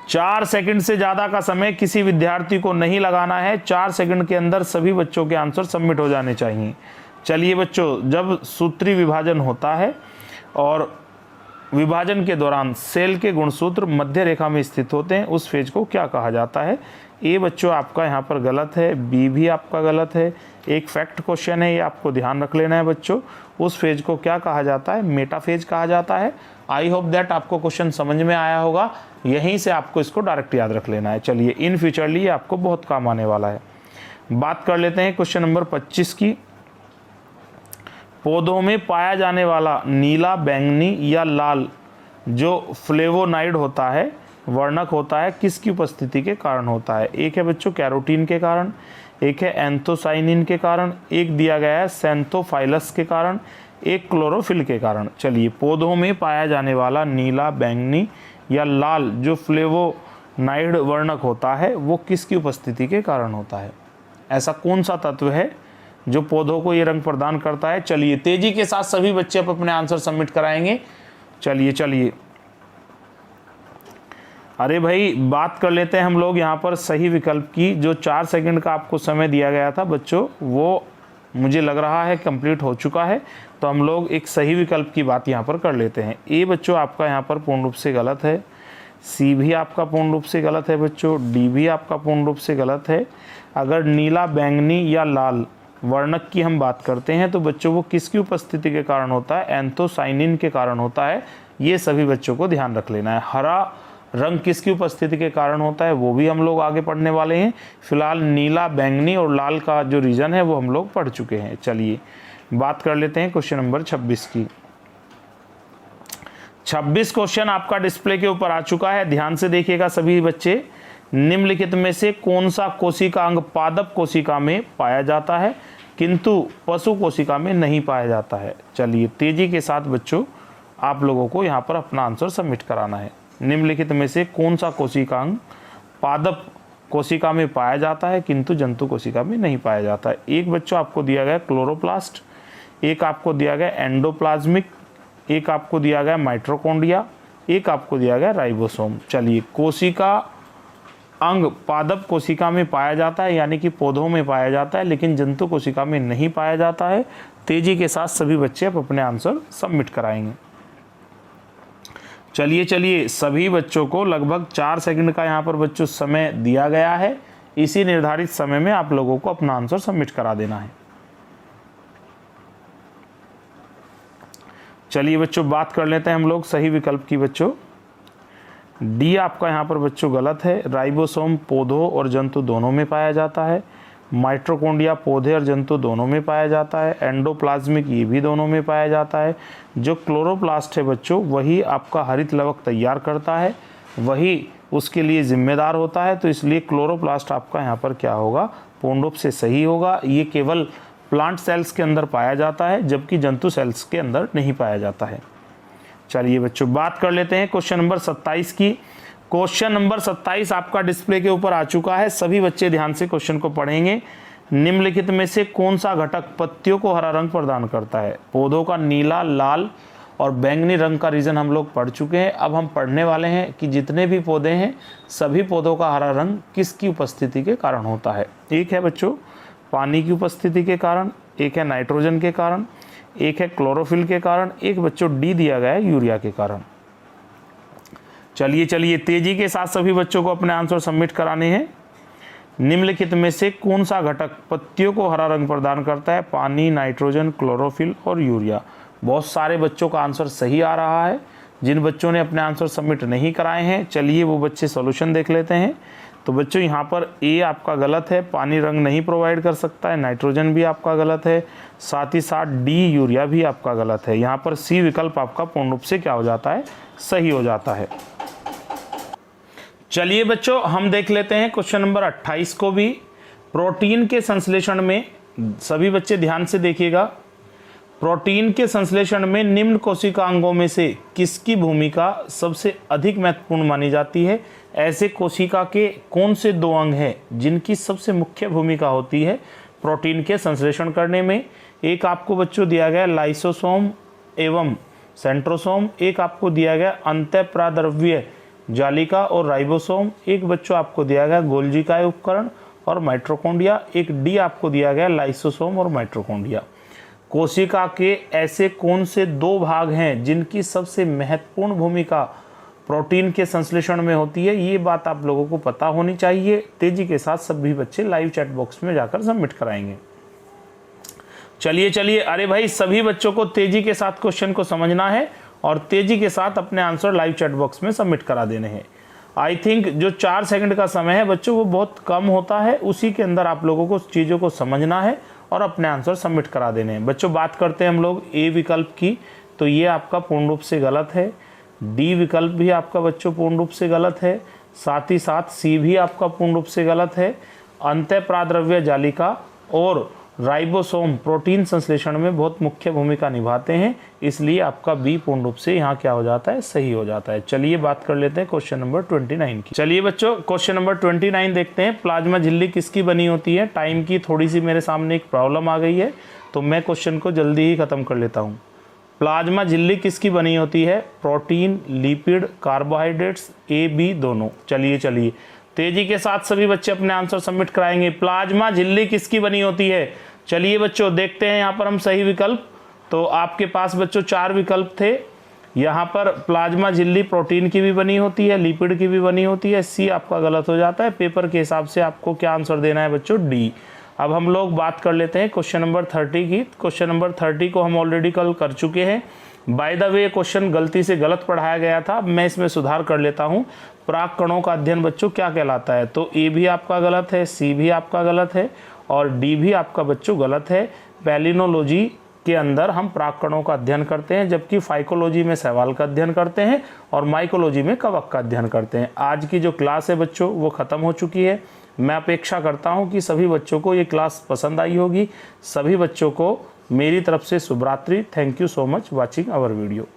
4 सेकंड से ज्यादा का समय किसी विद्यार्थी को नहीं लगाना है। 4 सेकंड के अंदर सभी बच्चों के आंसर सबमिट हो जाने चाहिए। चलिए बच्चों, जब सूत्री विभाजन होता है और विभाजन के दौरान सेल के गुणसूत्र मध्य रेखा में स्थित होते हैं, उस फेज को क्या कहा जाता है? ए बच्चों आपका यहाँ पर गलत है, बी भी आपका गलत है। एक फैक्ट क्वेश्चन है, ये आपको ध्यान रख लेना है बच्चों। उस फेज को क्या कहा जाता है? मेटाफेज कहा जाता है। आई होप दैट आपको क्वेश्चन समझ में आया होगा। यहीं से आपको इसको डायरेक्ट याद रख लेना है। चलिए, इन फ्यूचरली आपको बहुत काम आने वाला है। बात कर लेते हैं क्वेश्चन नंबर 25 की। पौधों में पाया जाने वाला नीला, बैंगनी या लाल जो फ्लेवोनाइड होता है, वर्णक होता है, किसकी उपस्थिति के कारण होता है? एक है बच्चों कैरोटीन के कारण, एक है एंथोसाइनिन के कारण, एक दिया गया है सैंथोफाइलस के कारण, एक क्लोरोफिल के कारण। चलिए, पौधों में पाया जाने वाला नीला, बैंगनी या लाल जो फ्लेवोनाइड वर्णक होता है वो किसकी उपस्थिति के कारण होता है? ऐसा कौन सा तत्व है जो पौधों को ये रंग प्रदान करता है? चलिए तेजी के साथ सभी बच्चे अपने आंसर सबमिट कराएंगे। चलिए अरे भाई, बात कर लेते हैं हम लोग यहाँ पर सही विकल्प की। जो 4 सेकंड का आपको समय दिया गया था बच्चों, वो मुझे लग रहा है कंप्लीट हो चुका है। तो हम लोग एक सही विकल्प की बात यहाँ पर कर लेते हैं। ए बच्चों आपका यहाँ पर पूर्ण रूप से गलत है, सी भी आपका पूर्ण रूप से गलत है बच्चों, डी भी आपका पूर्ण रूप से गलत है। अगर नीला, बैंगनी या लाल वर्णक की हम बात करते हैं तो बच्चों वो किसकी उपस्थिति के कारण होता है? एंथोसाइनिन के कारण होता है। ये सभी बच्चों को ध्यान रख लेना है। हरा रंग किसकी उपस्थिति के कारण होता है वो भी हम लोग आगे पढ़ने वाले हैं। फिलहाल नीला, बैंगनी और लाल का जो रीजन है वो हम लोग पढ़ चुके हैं। चलिए बात कर लेते हैं क्वेश्चन नंबर 26 की। 26 क्वेश्चन आपका डिस्प्ले के ऊपर आ चुका है। ध्यान से देखिएगा सभी बच्चे। निम्नलिखित में से कौन सा कोशिका अंग पादप कोशिका में पाया जाता है किंतु पशु कोशिका में नहीं पाया जाता है? चलिए तेजी के साथ बच्चों आप लोगों को यहाँ पर अपना आंसर सबमिट कराना है। निम्नलिखित में से कौन सा कोशिकांग पादप कोशिका में पाया जाता है किंतु जंतु कोशिका में नहीं पाया जाता है? एक बच्चों आपको दिया गया क्लोरोप्लास्ट, एक आपको दिया गया एंडोप्लाज्मिक, एक आपको दिया गया माइटोकॉन्ड्रिया, एक आपको दिया गया राइबोसोम। चलिए, कोशिका अंग पादप कोशिका में पाया जाता है यानी कि पौधों में पाया जाता है, लेकिन जंतु कोशिका में नहीं पाया जाता है। तेजी के साथ सभी बच्चे अपने आंसर सबमिट कराएंगे। चलिए सभी बच्चों को लगभग 4 सेकंड का यहाँ पर बच्चों समय दिया गया है। इसी निर्धारित समय में आप लोगों को अपना आंसर सबमिट करा देना है। चलिए बच्चों बात कर लेते हैं हम लोग सही विकल्प की बच्चों। डी आपका यहाँ पर बच्चों गलत है। राइबोसोम पौधों और जंतु दोनों में पाया जाता है। माइटोकॉन्ड्रिया पौधे और जंतु दोनों में पाया जाता है। एंडोप्लाज्मिक ये भी दोनों में पाया जाता है। जो क्लोरोप्लास्ट है बच्चों वही आपका हरित लवक तैयार करता है, वही उसके लिए जिम्मेदार होता है, तो इसलिए क्लोरोप्लास्ट आपका यहाँ पर क्या होगा, पूर्ण रूप से सही होगा। ये केवल प्लांट सेल्स के अंदर पाया जाता है जबकि जंतु सेल्स के अंदर नहीं पाया जाता है। चलिए बच्चों बात कर लेते हैं क्वेश्चन नंबर 27 की। क्वेश्चन नंबर 27 आपका डिस्प्ले के ऊपर आ चुका है। सभी बच्चे ध्यान से क्वेश्चन को पढ़ेंगे। निम्नलिखित में से कौन सा घटक पत्तियों को हरा रंग प्रदान करता है? पौधों का नीला, लाल और बैंगनी रंग का रीजन हम लोग पढ़ चुके हैं। अब हम पढ़ने वाले हैं कि जितने भी पौधे हैं सभी पौधों का हरा रंग किसकी उपस्थिति के कारण होता है। एक है बच्चों पानी की उपस्थिति के कारण, एक है नाइट्रोजन के कारण, एक है क्लोरोफिल के कारण, एक बच्चों डी दिया गया है यूरिया के कारण। चलिए तेजी के साथ सभी बच्चों को अपने आंसर सबमिट कराने हैं। निम्नलिखित में से कौन सा घटक पत्तियों को हरा रंग प्रदान करता है? पानी, नाइट्रोजन, क्लोरोफिल और यूरिया। बहुत सारे बच्चों का आंसर सही आ रहा है। जिन बच्चों ने अपने आंसर सबमिट नहीं कराए हैं चलिए वो बच्चे सॉल्यूशन देख लेते हैं। तो बच्चों यहाँ पर ए आपका गलत है, पानी रंग नहीं प्रोवाइड कर सकता है। नाइट्रोजन भी आपका गलत है, साथ ही साथ डी यूरिया भी आपका गलत है। यहाँ पर सी विकल्प आपका पूर्ण रूप से क्या हो जाता है, सही हो जाता है। चलिए बच्चों हम देख लेते हैं क्वेश्चन नंबर 28 को भी। प्रोटीन के संश्लेषण में, सभी बच्चे ध्यान से देखिएगा, प्रोटीन के संश्लेषण में निम्न कोशिकांगों में से किसकी भूमिका सबसे अधिक महत्वपूर्ण मानी जाती है? ऐसे कोशिका के कौन से दो अंग हैं जिनकी सबसे मुख्य भूमिका होती है प्रोटीन के संश्लेषण करने में? एक आपको बच्चों दिया गया लाइसोसोम एवं सेंट्रोसोम, एक आपको दिया गया अंतःप्राद्रव्य जालिका और राइबोसोम, एक बच्चों आपको दिया गया गोल्जिकाय उपकरण और माइटोकॉन्ड्रिया, एक डी आपको दिया गया लाइसोसोम और माइटोकॉन्ड्रिया। कोशिका के ऐसे कौन से दो भाग हैं जिनकी सबसे महत्वपूर्ण भूमिका प्रोटीन के संश्लेषण में होती है? ये बात आप लोगों को पता होनी चाहिए। तेजी के साथ सभी बच्चे लाइव चैट बॉक्स में जाकर सबमिट कराएंगे। चलिए अरे भाई सभी बच्चों को तेजी के साथ क्वेश्चन को समझना है और तेजी के साथ अपने आंसर लाइव चैट बॉक्स में सबमिट करा देने हैं। आई थिंक जो 4 सेकंड का समय है बच्चों वो बहुत कम होता है, उसी के अंदर आप लोगों को चीज़ों को समझना है और अपने आंसर सबमिट करा देने हैं। बच्चों बात करते हैं हम लोग ए विकल्प की, तो ये आपका पूर्ण रूप से गलत है। डी विकल्प भी आपका बच्चों पूर्ण रूप से गलत है, साथ ही साथ सी भी आपका पूर्ण रूप से गलत है। अंतःप्राद्रव्य जालिका और राइबोसोम प्रोटीन संश्लेषण में बहुत मुख्य भूमिका निभाते हैं, इसलिए आपका बी पूर्ण रूप से यहाँ क्या हो जाता है, सही हो जाता है। चलिए बात कर लेते हैं क्वेश्चन नंबर 29 की। चलिए बच्चों क्वेश्चन नंबर 29 देखते हैं। प्लाज्मा झिल्ली किसकी बनी होती है? टाइम की थोड़ी सी मेरे सामने एक प्रॉब्लम आ गई है तो मैं क्वेश्चन को जल्दी ही खत्म कर लेता हूँ। प्लाज्मा झिल्ली किसकी बनी होती है? Protein, lipid, carbohydrates, A B दोनों। चलिए तेजी के साथ सभी बच्चे अपने आंसर सबमिट कराएंगे। प्लाज्मा झिल्ली किसकी बनी होती है? चलिए बच्चों देखते हैं यहाँ पर हम सही विकल्प। तो आपके पास बच्चों 4 विकल्प थे। यहाँ पर प्लाज्मा झिल्ली प्रोटीन की भी बनी होती है, लिपिड की भी बनी होती है। सी आपका गलत हो जाता है। पेपर के हिसाब से आपको क्या आंसर देना है बच्चों? डी। अब हम लोग बात कर लेते हैं क्वेश्चन नंबर 30 की। क्वेश्चन नंबर 30 को हम ऑलरेडी कल कर चुके हैं। बाय द वे क्वेश्चन गलती से गलत पढ़ाया गया था, मैं इसमें सुधार कर लेता हूँ। प्राक कणों का अध्ययन बच्चों क्या कहलाता है? तो ए भी आपका गलत है, सी भी आपका गलत है और डी भी आपका बच्चों गलत है। पैलिनोलॉजी के अंदर हम प्राक कणों का अध्ययन करते हैं, जबकि फाइकोलॉजी में शैवाल का अध्ययन करते हैं और माइकोलॉजी में कवक का अध्ययन करते हैं। आज की जो क्लास है बच्चों वो ख़त्म हो चुकी है। मैं अपेक्षा करता हूँ कि सभी बच्चों को ये क्लास पसंद आई होगी। सभी बच्चों को मेरी तरफ से शुभ रात्रि। Thank you so much watching our video.